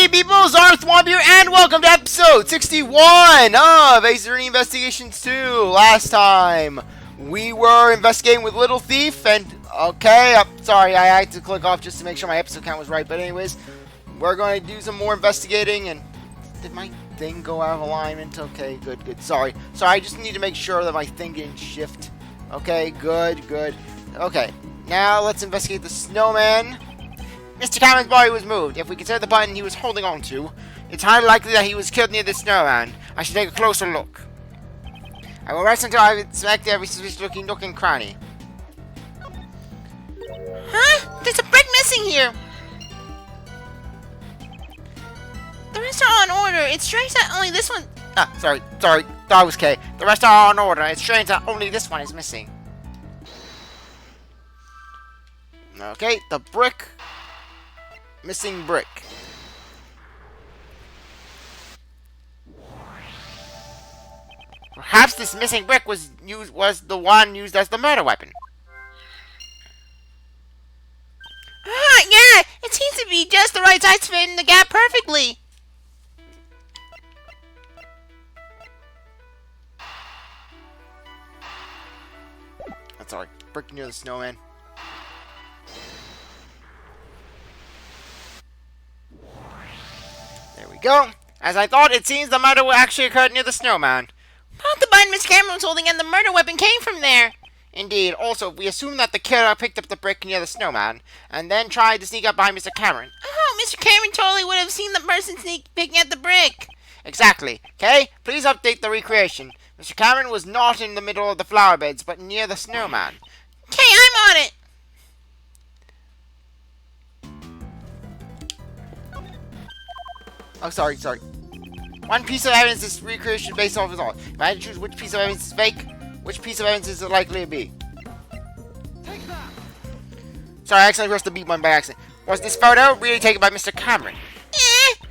Hey people, CzarThwomp here, and welcome to episode 61 of Ace Attorney Investigations 2. Last time, we were investigating with Little Thief, and okay, sorry, I had to click off just to make sure my episode count was right, but anyways, we're going to do some more investigating, and did my thing go out of alignment? Okay, good, sorry, I just need to make sure that my thing didn't shift. Okay, good, okay, now let's investigate the snowman. Mr. Cameron's body was moved. If we consider the button he was holding on to, it's highly likely that he was killed near the snowman. I should take a closer look. I will rest until I've inspected every suspicious-looking nook and cranny. Huh? There's a brick missing here. The rest are all in order. It's strange that only this one... Sorry. That was K. The rest are all in order. It's strange that only this one is missing. Okay, the brick... Missing brick. Perhaps this missing brick was the one used as the murder weapon. Yeah! It seems to be just the right size to fit in the gap perfectly. That's alright. Brick near the snowman. There we go. As I thought, it seems the murder actually occurred near the snowman. Not the button Miss Cameron was holding and the murder weapon came from there. Indeed. Also, we assume that the killer picked up the brick near the snowman, and then tried to sneak up behind Mr. Cameron. Oh, Mr. Cameron totally would have seen the person picking at the brick. Exactly. Okay? Please update the recreation. Mr. Cameron was not in the middle of the flower beds, but near the snowman. Okay, I'm on it. Oh, sorry. One piece of evidence is recreation based off is all. If I had to choose which piece of evidence is fake, which piece of evidence is it likely to be? Take that. Sorry, I accidentally pressed the beat button by accident. Was this photo really taken by Mr. Cameron?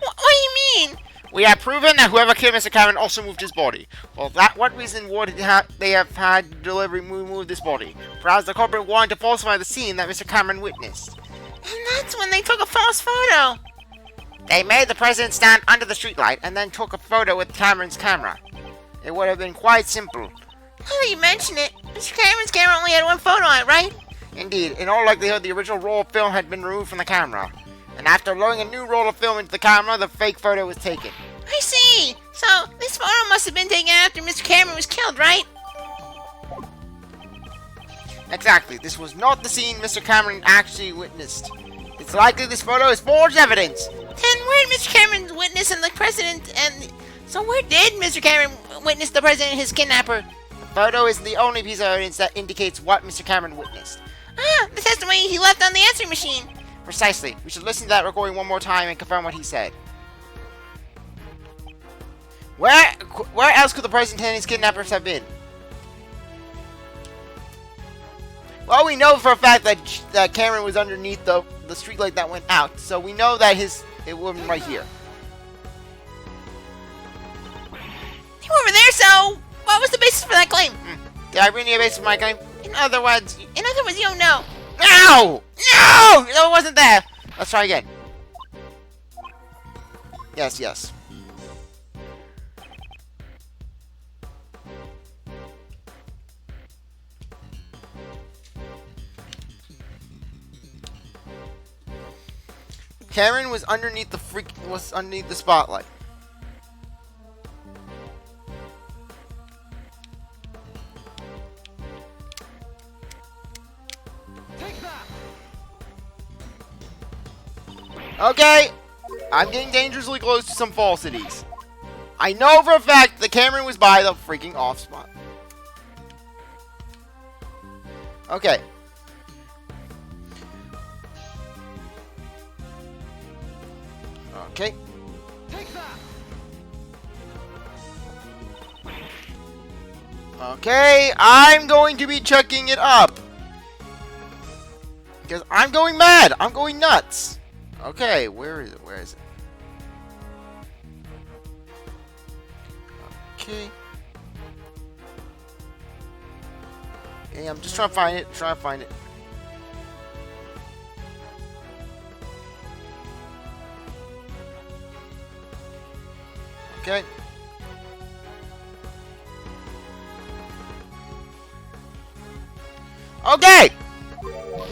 What do you mean? We have proven that whoever killed Mr. Cameron also moved his body. Well, what reason would they have had to deliberately move this body? Perhaps the culprit wanted to falsify the scene that Mr. Cameron witnessed. And that's when they took a false photo. They made the president stand under the streetlight and then took a photo with Cameron's camera. It would have been quite simple. Now that you mention it, Mr. Cameron's camera only had one photo on it, right? Indeed. In all likelihood, the original roll of film had been removed from the camera. And after loading a new roll of film into the camera, the fake photo was taken. I see. So, this photo must have been taken after Mr. Cameron was killed, right? Exactly. This was not the scene Mr. Cameron actually witnessed. It's likely this photo is forged evidence. Then where did Mr. Cameron witness and the president and... So where did Mr. Cameron witness the president and his kidnapper? The photo is the only piece of evidence that indicates what Mr. Cameron witnessed. The testimony he left on the answering machine. Precisely. We should listen to that recording one more time and confirm what he said. Where else could the president and his kidnappers have been? Well, we know for a fact that Cameron was underneath the streetlight that went out, so we know that it would have been right here. You were over there, so what was the basis for that claim? Did I bring you a basis for my claim? In other words, you don't know. No! No! No, it wasn't there! Let's try again. Yes. Cameron was underneath the spotlight. Take that. Okay, I'm getting dangerously close to some falsities. I know for a fact that Cameron was by the freaking off spot. Okay. Okay. Take that. Okay, I'm going to be checking it up. Because I'm going mad. I'm going nuts. Okay, where is it? Okay. Okay, I'm just trying to find it. Okay. Okay!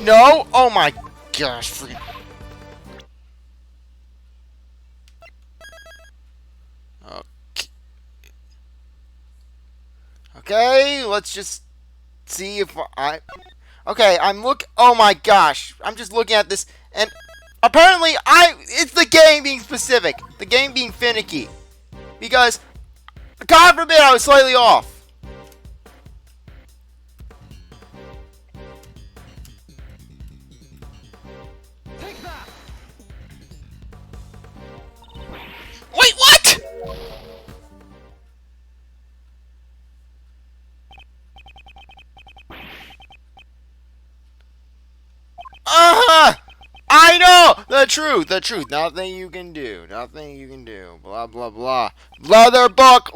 No! Oh my gosh, freaking. Okay. Okay, let's just see if I... Okay, oh my gosh. I'm just looking at this, and apparently it's the game being specific. The game being finicky. Because, God forbid, I was slightly off. Wait, what? I know! The truth. Nothing you can do. Blah, blah, blah. Leather book.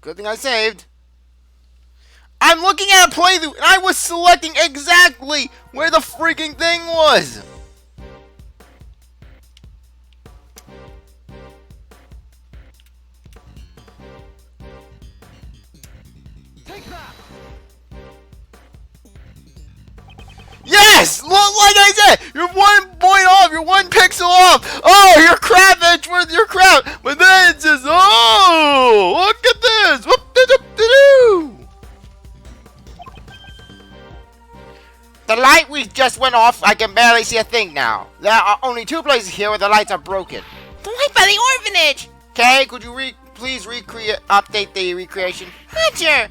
Good thing I saved. I'm looking at a playthrough, and I was selecting exactly where the freaking thing was. Yes! Like I said, you're 1 point off, you're 1 pixel off. Oh, you're crap, Edgeworth, you're crap. But then it says, oh, look at this. Whoop-de-doop-de-doo. The light we just went off, I can barely see a thing now. There are only 2 places here where the lights are broken. The light by the orphanage. Okay, could you please update the recreation? Roger.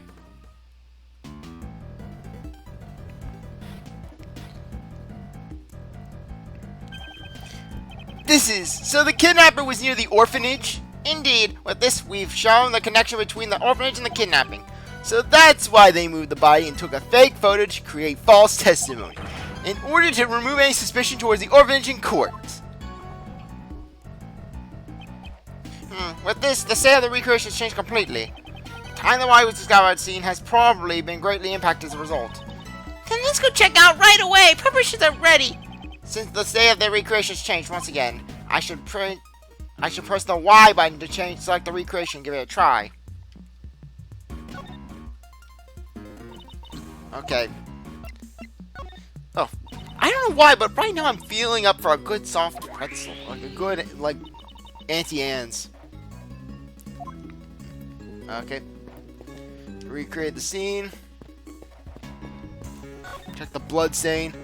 So the kidnapper was near the orphanage? Indeed. With this, we've shown the connection between the orphanage and the kidnapping. So that's why they moved the body and took a fake photo to create false testimony, in order to remove any suspicion towards the orphanage in court. With this, the state of the recreation has changed completely. The time the body was discovered at scene has probably been greatly impacted as a result. Then let's go check out right away. Preparations are ready. Since the state of the recreation has changed once again, I should press the Y button to select the recreation and give it a try. Okay. Oh, I don't know why, but right now I'm feeling up for a good soft pretzel. Like a good, Auntie-Anne's. Okay. Recreate the scene. Check the blood stain.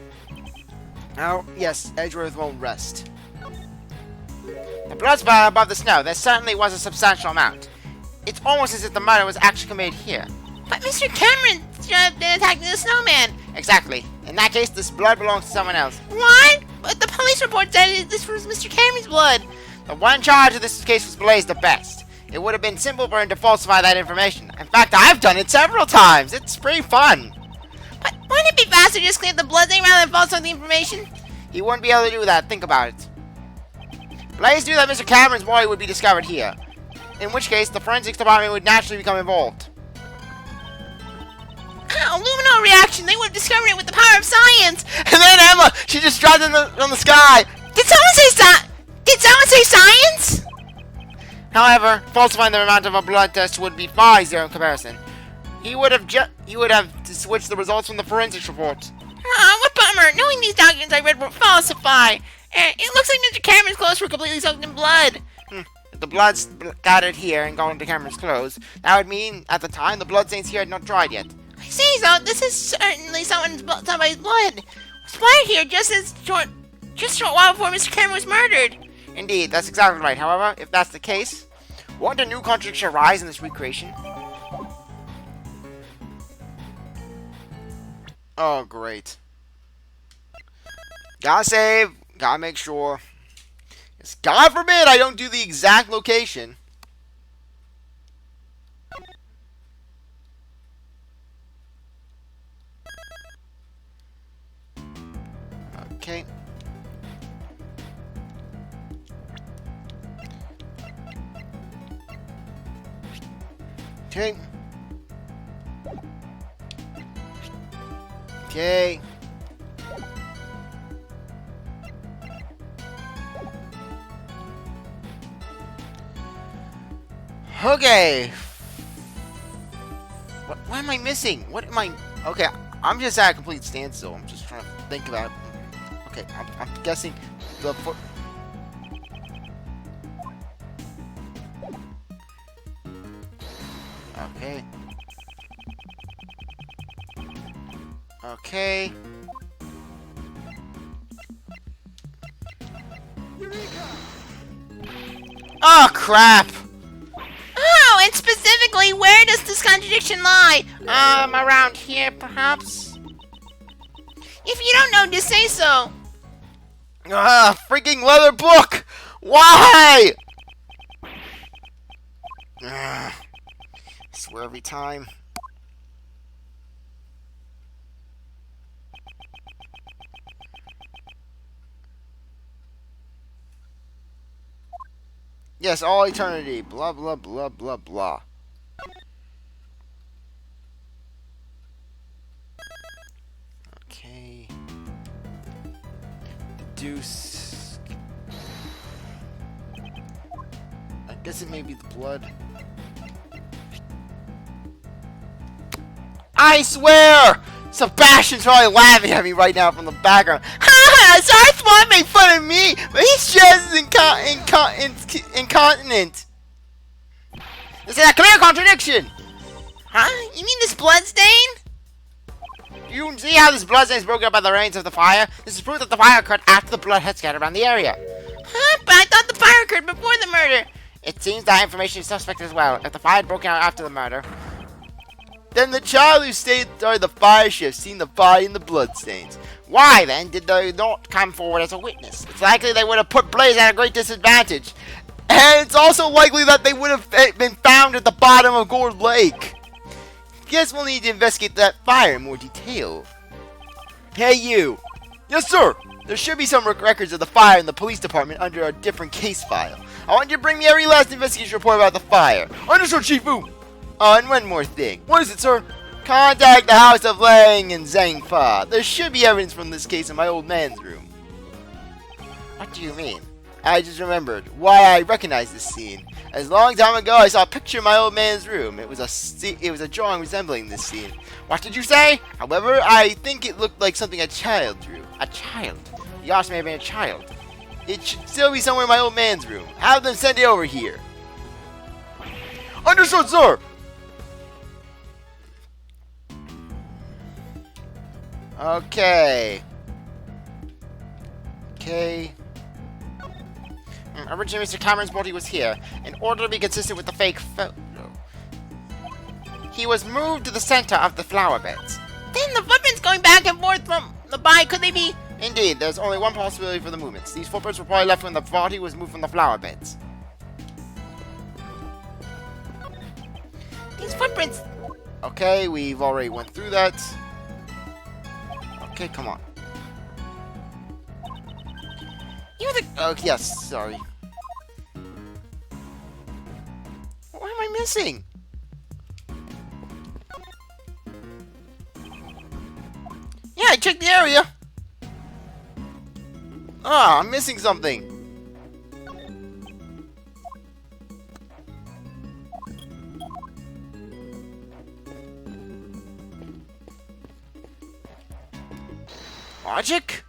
Now, yes, Edgeworth won't rest. The blood spot above the snow. There certainly was a substantial amount. It's almost as if the murder was actually committed here. But Mr. Cameron attacked the snowman. Exactly. In that case, this blood belongs to someone else. What? But the police report said this was Mr. Cameron's blood. The one charge of this case was Blaise the best. It would have been simple for him to falsify that information. In fact, I've done it several times. It's pretty fun. But wouldn't it be faster to just clear the blood thing rather than falsify the information? He wouldn't be able to do that. Think about it. Blaise knew that Mr. Cameron's body would be discovered here. In which case, the forensics department would naturally become involved. Lumino reaction! They would have discovered it with the power of science! And then Emma, she just dropped in on the sky! Did someone say science? However, falsifying the amount of a blood test would be far easier in comparison. He would have to switch the results from the forensics report. What bummer! Knowing these documents I read were falsified. It looks like Mr. Cameron's clothes were completely soaked in blood. If the blood's gathered here and gone into Cameron's clothes, that would mean, at the time, the bloodstains here had not dried yet. I see, so this is certainly somebody's blood. Splattered here just a short while before Mr. Cameron was murdered. Indeed, that's exactly right. However, if that's the case, won't a new contradiction arise in this recreation? Oh, great. Gotta save. Gotta make sure. Yes, God forbid I don't do the exact location. Okay. Okay. Okay. Okay. What am I missing? What am I... Okay, I'm just at a complete standstill. I'm just trying to think about... Okay, I'm guessing the... Okay. Okay. Oh, crap! Oh, and specifically, where does this contradiction lie? Around here, perhaps? If you don't know, just say so. Ah, freaking leather book! Why? I swear every time. Yes, all eternity. Blah, blah, blah, blah, blah. Okay. Deuce. I guess it may be the blood. I swear! Sebastian's probably laughing at me right now from the background. Ha! CzarThwomp made fun of me, but he's just incontinent. This is a clear contradiction. Huh? You mean this blood stain? You see how this blood stain is broken up by the rains of the fire? This is proof that the fire occurred after the blood had scattered around the area. Huh? But I thought the fire occurred before the murder. It seems that information is suspect as well. If the fire had broken out after the murder, then the child who stayed during the fire shift seen the body and the bloodstains. Why then did they not come forward as a witness? It's likely they would have put Blaise at a great disadvantage. And it's also likely that they would have been found at the bottom of Gourd Lake. Guess we'll need to investigate that fire in more detail. Hey you! Yes sir! There should be some records of the fire in the police department under a different case file. I want you to bring me every last investigation report about the fire. Understood, Chief Wu! Oh, and one more thing. What is it, sir? Contact the House of Lang and Zhang Fa. There should be evidence from this case in my old man's room. What do you mean? I just remembered why I recognize this scene. As a long time ago, I saw a picture in my old man's room. It was a drawing resembling this scene. What did you say? However, I think it looked like something a child drew. A child? Yosh may have been a child. It should still be somewhere in my old man's room. Have them send it over here. Understood, sir! Okay. Originally, Mr. Cameron's body was here. In order to be consistent with the fake photo, he was moved to the center of the flower beds. Then the footprints going back and forth from the body, could they be? Indeed, there's only one possibility for the movements. These footprints were probably left when the body was moved from the flower beds. These footprints... Okay, we've already went through that. Okay, come on. You're the... Oh, yes, sorry. What am I missing? Yeah, I checked the area. Ah, I'm missing something. Logic?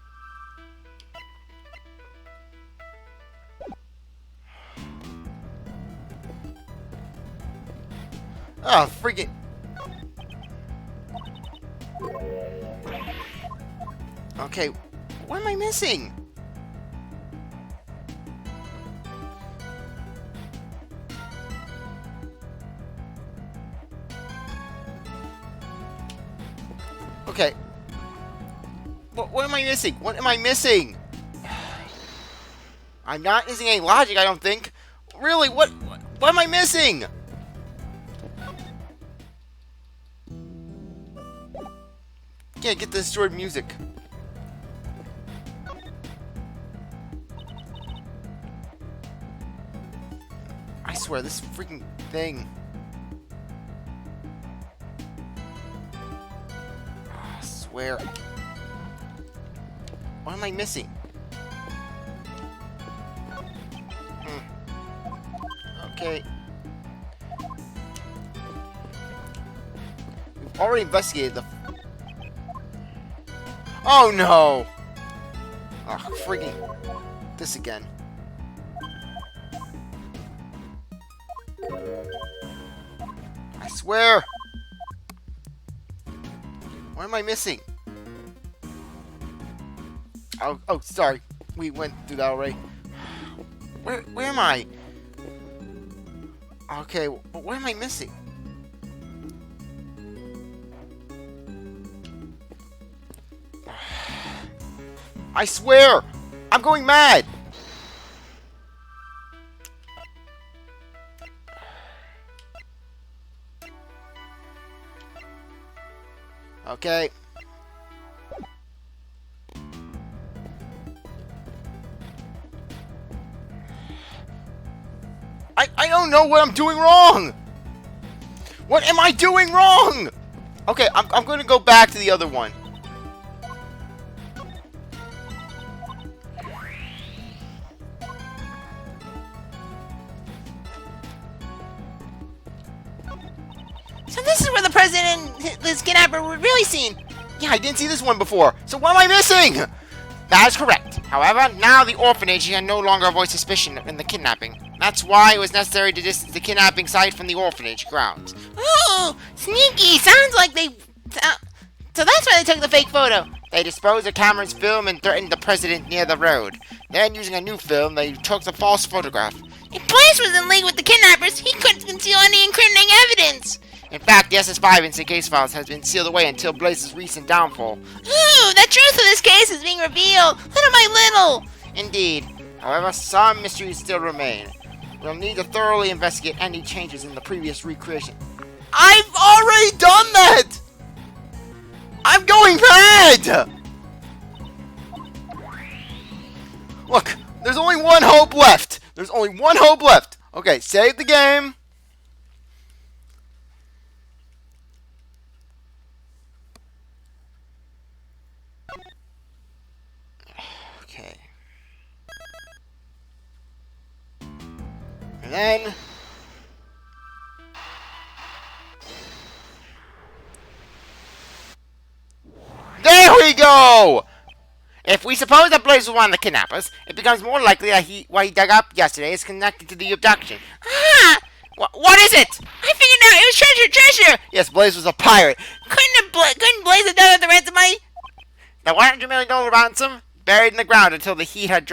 Oh, freaking... Okay, what am I missing? Okay. What am I missing? What am I missing? I'm not missing any logic, I don't think. Really, what am I missing? Can't get the destroyed music. I swear, this freaking thing. I swear. What am I missing? Okay. already investigated the... Oh no! Oh, freaking... This again. I swear! What am I missing? Oh, sorry. We went through that already. Where am I? Okay, but what am I missing? I swear! I'm going mad! Okay. I don't know what I'm doing wrong! What am I doing wrong? Okay, I'm going to go back to the other one. So this is where the president and this kidnapper were really seen. Yeah, I didn't see this one before. So what am I missing? That is correct. However, now the orphanage can no longer avoid suspicion in the kidnapping. That's why it was necessary to distance the kidnapping site from the orphanage grounds. Oh, sneaky. Sounds like they... So that's why they took the fake photo. They disposed of Cameron's film and threatened the president near the road. Then, using a new film, they took the false photograph. If Blaise was in league with the kidnappers, he couldn't conceal any incriminating evidence. In fact, the SS5 instant case files has been sealed away until Blaise's recent downfall. Ooh, the truth of this case is being revealed, little by little. Indeed. However, some mysteries still remain. We'll need to thoroughly investigate any changes in the previous recreation. I've already done that! I'm going mad! Look, there's only one hope left. There's only one hope left. Okay, save the game. Okay. And then... There we go! If we suppose that Blaise was one of the kidnappers, it becomes more likely that what he dug up yesterday is connected to the abduction. Ah! What is it? I figured out it was treasure! Yes, Blaise was a pirate. Couldn't Blaise have dug up the ransom money? The $100 million ransom, buried in the ground until the heat had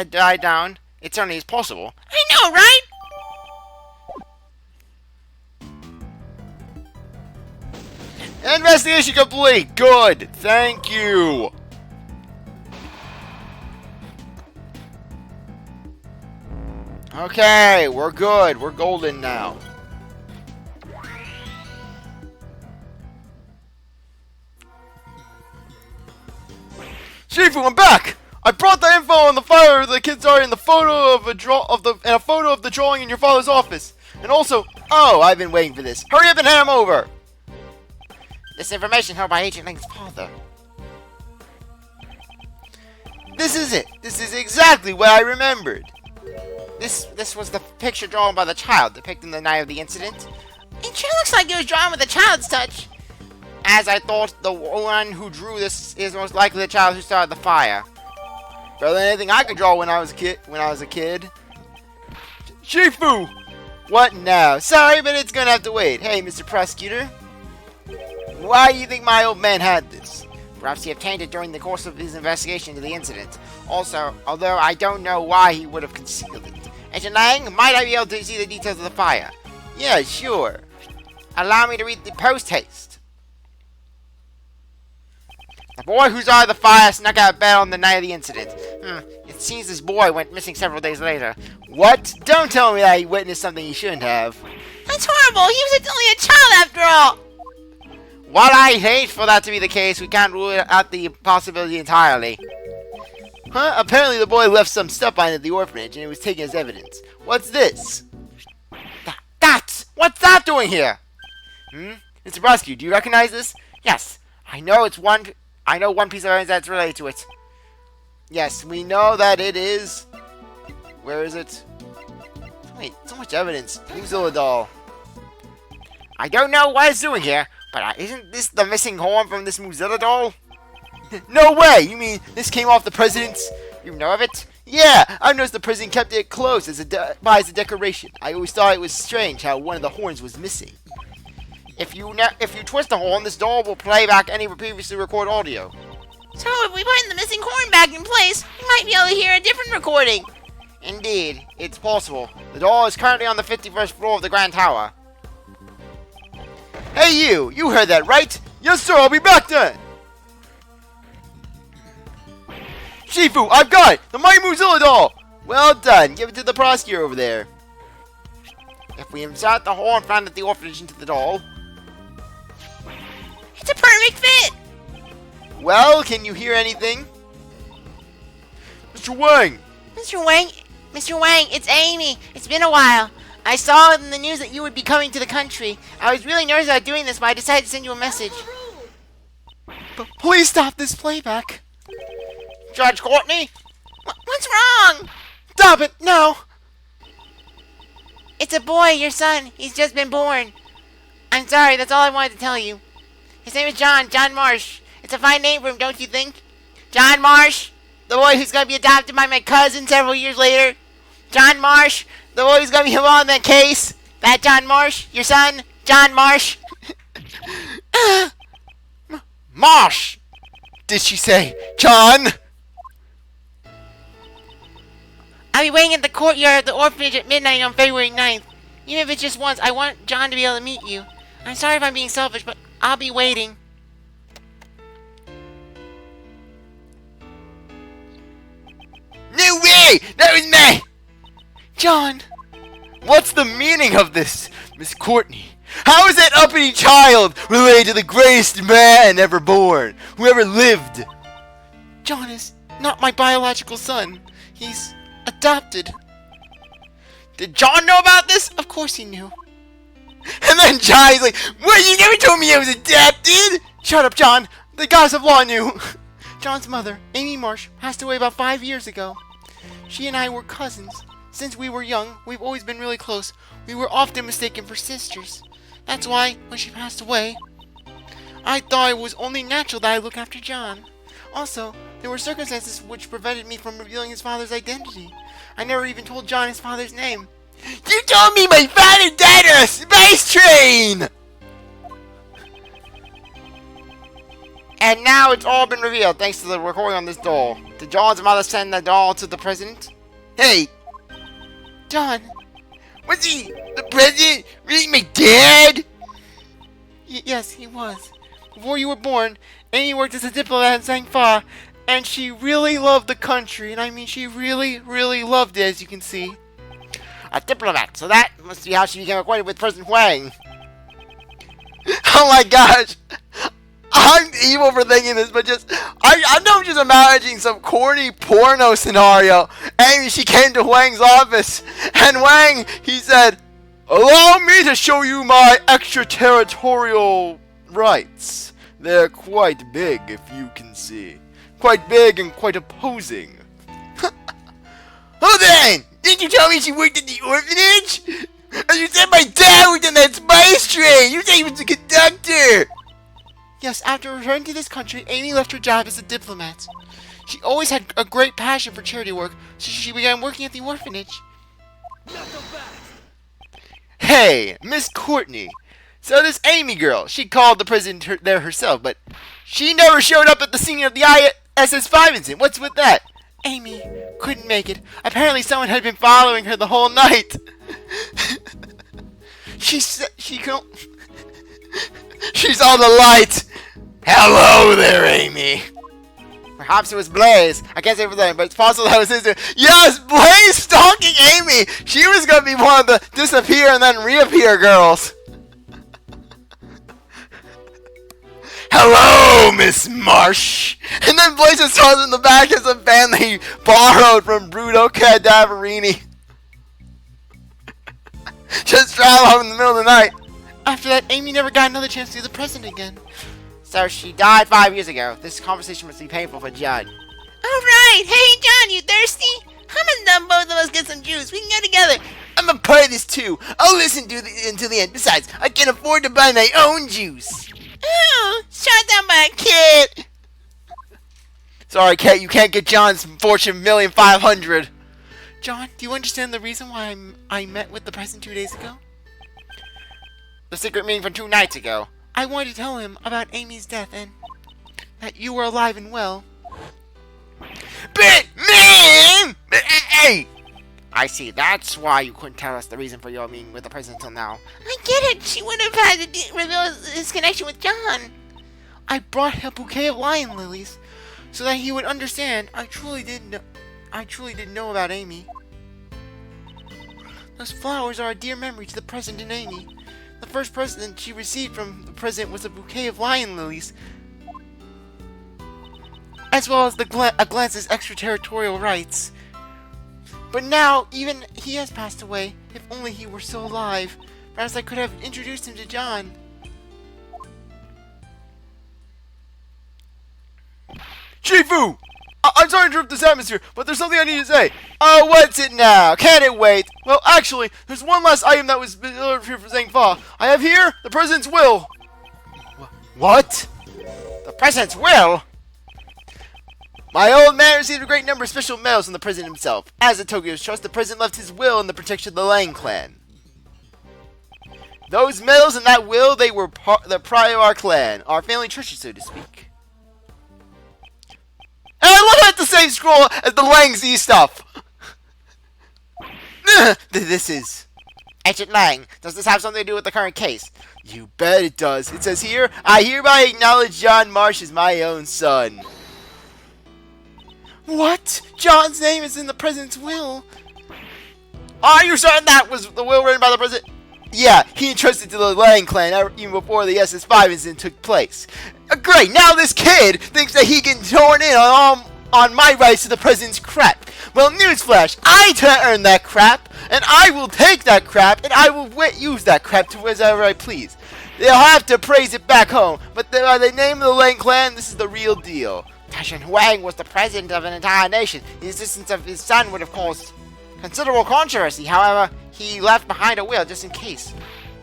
died down. It certainly is possible. I know, right? Investigation complete. Good. Thank you. Okay, we're good. We're golden now. Shifu, I'm back. I brought the info on the fire of the kids are in the photo of a photo of the drawing in your father's office. And also, oh, I've been waiting for this. Hurry up and hand him over. This information held by Agent Link's father. This is it. This is exactly what I remembered. This was the picture drawn by the child depicting the night of the incident. It sure looks like it was drawn with a child's touch. As I thought, the one who drew this is most likely the child who started the fire. Better than anything I could draw when I was a kid. Shifu! What now? Sorry, but it's gonna have to wait. Hey, Mr. Prosecutor. Why do you think my old man had this? Perhaps he obtained it during the course of his investigation into the incident. Also, although I don't know why he would have concealed it. Agent Lang, might I be able to see the details of the fire? Yeah, sure. Allow me to read the post-haste. The boy who started the fire snuck out of bed on the night of the incident. It seems this boy went missing several days later. What? Don't tell me that he witnessed something he shouldn't have. That's horrible. He was only a child after all. While I hate for that to be the case, we can't rule out the possibility entirely. Huh? Apparently the boy left some stuff behind at the orphanage and it was taken as evidence. What's this? What's that doing here? Mr. Prosecutor, do you recognize this? Yes, I know one piece of evidence that's related to it. Yes, we know that it is. Where is it? Wait, so much evidence. Use the doll. I don't know what it's doing here, But isn't this the missing horn from this Mozilla doll? No way! You mean this came off the president's? You know of it? Yeah, I've noticed the president kept it closed as a decoration. I always thought it was strange how one of the horns was missing. If you twist the horn, this doll will play back any previously recorded audio. So if we put the missing horn back in place, we might be able to hear a different recording. Indeed, it's possible. The doll is currently on the 51st floor of the Grand Tower. Hey you! You heard that, right? Yes sir, I'll be back then! Shifu, I've got it! The Mighty Mozilla doll! Well done, give it to the prosecutor over there. If we insert the horn found at the orphanage into the doll... It's a perfect fit! Well, can you hear anything? Mr. Huang! Mr. Huang, it's Amy. It's been a while. I saw in the news that you would be coming to the country. I was really nervous about doing this, but I decided to send you a message. Please stop this playback. Judge Courtney? What's wrong? Stop it, no! It's a boy, your son. He's just been born. I'm sorry, that's all I wanted to tell you. His name is John Marsh. It's a fine name for him, don't you think? John Marsh, the boy who's going to be adopted by my cousin several years later. John Marsh, the boy who's going to be involved in that case. That John Marsh, your son, John Marsh. Marsh! Did she say John? I'll be waiting at the courtyard of the orphanage at midnight on February 9th. Even if it's just once, I want John to be able to meet you. I'm sorry if I'm being selfish, but I'll be waiting. No way! That was me! John! What's the meaning of this, Miss Courtney? How is that uppity child related to the greatest man ever born, who ever lived? John is not my biological son. He's adopted. Did John know about this? Of course he knew. And then John's like, what, you never told me I was adopted? Shut up, John. The gods of law knew. John's mother, Amy Marsh, passed away about 5 years ago. She and I were cousins. Since we were young, we've always been really close. We were often mistaken for sisters. That's why, when she passed away, I thought it was only natural that I look after John. Also, there were circumstances which prevented me from revealing his father's identity. I never even told John his father's name. You told me my father died on a space train! And now it's all been revealed thanks to the recording on this doll. Did John's mother send the doll to the president? Hey! John! Was he the president? Really my dad? Yes, he was. Before you were born, Amy worked as a diplomat in Sangfa, and she really loved the country, and I mean she really, really loved it, as you can see. A diplomat, so that must be how she became acquainted with President Huang. Oh my gosh! I'm evil for thinking this, but I know I'm just imagining some corny porno scenario. Amy, she came to Huang's office, and Huang, he said, allow me to show you my extraterritorial rights. They're quite big, if you can see. Quite big and quite opposing. Hold on! Didn't you tell me she worked at the orphanage? And you said my dad worked on that spice train! You said he was a conductor! Yes, after returning to this country, Amy left her job as a diplomat. She always had a great passion for charity work, so she began working at the orphanage. Hey, Miss Courtney. So this Amy girl, she called the president there herself, but she never showed up at the scene of the ISS-5 incident. What's with that? Amy couldn't make it. Apparently someone had been following her the whole night. She couldn't... She saw the light. Hello there, Amy. Perhaps it was Blaise. I can't say for them, but it's possible that was his. Yes, Blaise stalking Amy. She was gonna be one of the disappear and then reappear girls. Hello, Miss Marsh. And then Blaise just toss in the back as a band that he borrowed from Bruto Cadaverini. Just travel home in the middle of the night. After that, Amy never got another chance to see the president again. So she died 5 years ago. This conversation must be painful for Judd. Alright, hey John, you thirsty? Come and dump both of us get some juice. We can go together. I'm a part of this too. I'll listen to until the end. Besides, I can afford to buy my own juice. Shot down by a kid. Sorry, Kate, you can't get John's fortune 1,500,000. John, do you understand the reason why I met with the president 2 days ago? The secret meeting from 2 nights ago. I wanted to tell him about Amy's death and that you were alive and well. But, man! Hey! I see, that's why you couldn't tell us the reason for your meeting with the president until now. I get it. She would have had to reveal his connection with John. I brought him a bouquet of lion lilies so that he would understand I truly didn't know about Amy. Those flowers are a dear memory to the president and Amy. The first present she received from the president was a bouquet of lion lilies, as well as a Glance's extraterritorial rights. But now, even he has passed away. If only he were still alive. Perhaps I could have introduced him to John. Shifu! I'm sorry to interrupt this atmosphere, but there's something I need to say. Oh, what's it now? Can it wait? Well, actually, there's one last item that was delivered here for Zhang Fa. I have here the president's will. What? The president's will? My old man received a great number of special medals from the president himself. As a token of trust, the president left his will in the protection of the Lang clan. Those medals and that will, they were the pride of our clan, our family treasure, so to speak. And I love at the same scroll as the Lang Z stuff. This is... Agent Lang, does this have something to do with the current case? You bet it does. It says here, I hereby acknowledge John Marsh as my own son. What? John's name is in the president's will? Are you certain that was the will written by the president? Yeah, he entrusted to the Lang clan even before the SS5 incident took place. Great, now this kid thinks that he can torn in on my rights to the president's crap. Well, newsflash, I earn that crap, and I will take that crap, and I will use that crap to wherever I please. They'll have to praise it back home, but by the name of the Lang clan, this is the real deal. Huang was the president of an entire nation. The existence of his son would have caused considerable controversy. However, he left behind a will just in case.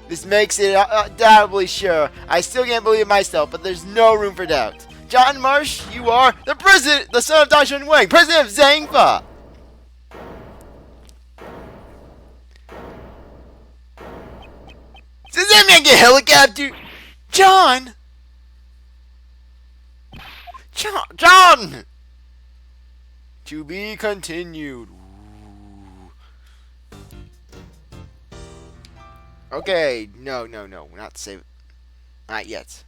This makes it undoubtedly sure. I still can't believe it myself, but there's no room for doubt. John Marsh, you are the president, the son of Daishan Wang, president of Zhang Fa. Does that man get helicopter? John! John! To be continued. Okay, no, we're not saving. Not yet.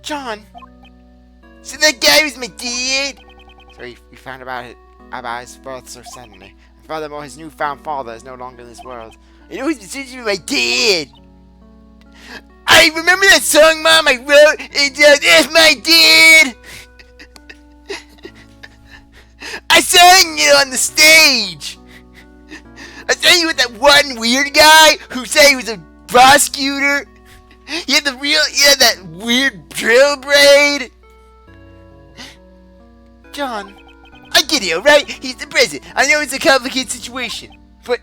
John! So that guy was my dad? So we found about his birth so suddenly. And furthermore, his newfound father is no longer in this world. I know he's essentially my dad. I remember that song, Mom, I wrote. It's my dad. I sang it on the stage. I sang it with that one weird guy who said he was a prosecutor. He had that weird drill braid. John, I get it, alright? He's the president. I know it's a complicated situation. But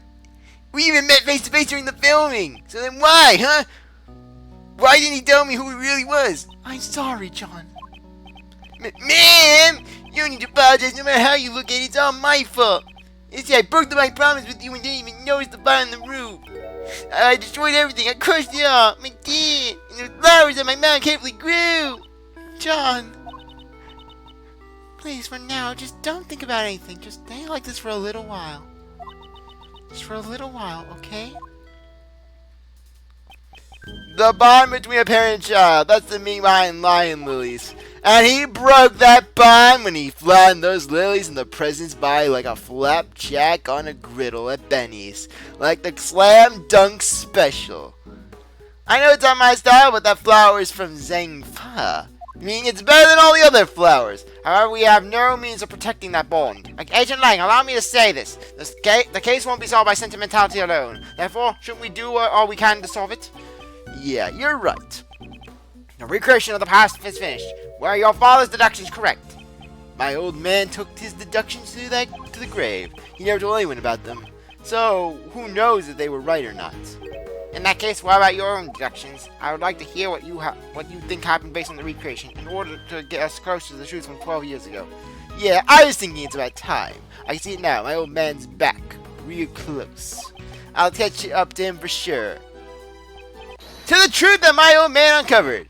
we even met face to face during the filming. So then why, huh? Why didn't he tell me who he really was? I'm sorry, John. Ma'am, you don't need to apologize no matter how you look at it. It's all my fault. You see, I broke my promise with you and didn't even notice the fire on the roof. I destroyed everything. I crushed it all. My dad. And the flowers that my mom carefully grew. John. Please, for now, just don't think about anything. Just stay like this for a little while. Just for a little while, okay? The bond between a parent and child. That's the meaning behind lion lilies. And he broke that bond when he flattened those lilies in the president's body like a flapjack on a griddle at Benny's. Like the Slam Dunk Special. I know it's on my style, but that flower is from Zhang Fa. Meaning it's better than all the other flowers. However, we have no means of protecting that bond. Agent Lang, allow me to say this. The case won't be solved by sentimentality alone. Therefore, shouldn't we do all we can to solve it? Yeah, you're right. The recreation of the past is finished. Were your father's deductions correct? My old man took his deductions to the grave. He never told anyone about them. So, who knows if they were right or not? In that case, what about your own deductions? I would like to hear what you think happened based on the recreation, in order to get us close to the truth from 12 years ago. Yeah, I was thinking it's about time. I can see it now. My old man's back. Real close. I'll catch up to him for sure. To the truth that my old man uncovered.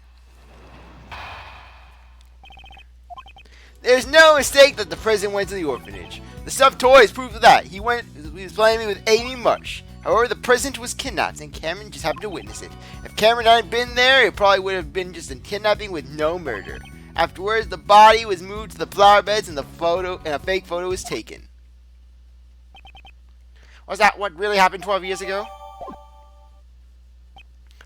There's no mistake that the president went to the orphanage. The stuffed toy is proof of that. He was playing with Amy Marsh. However, the president was kidnapped, and Cameron just happened to witness it. If Cameron hadn't been there, it probably would have been just a kidnapping with no murder. Afterwards, the body was moved to the flower beds, and a fake photo was taken. Was that what really happened 12 years ago?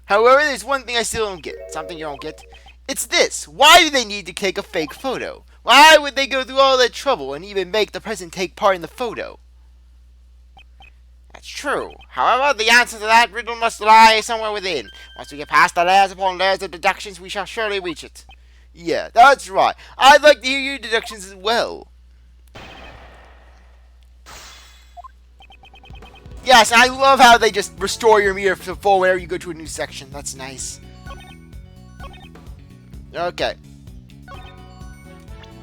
However, there's one thing I still don't get. Something you don't get? It's this. Why do they need to take a fake photo? Why would they go through all that trouble and even make the president take part in the photo? That's true. However, the answer to that riddle must lie somewhere within. Once we get past the layers upon layers of deductions, we shall surely reach it. Yeah, that's right. I'd like to hear your deductions as well. Yes, and I love how they just restore your meter to full whenever you go to a new section. That's nice. Okay.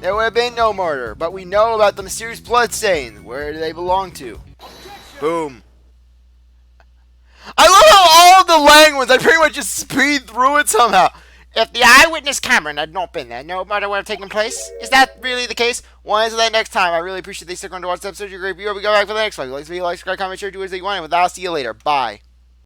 There would have been no murder, but we know about the mysterious bloodstains. Where do they belong to? Boom. I love how all of the language, I pretty much just speed through it somehow. If the eyewitness Cameron had not been there, no murder would have taken place. Is that really the case? We'll answer that next time. I really appreciate they stick around to watch the episode. You're a great viewer. We go back for the next one. Like, subscribe, comment, share, do as you want. And with that, I'll see you later. Bye.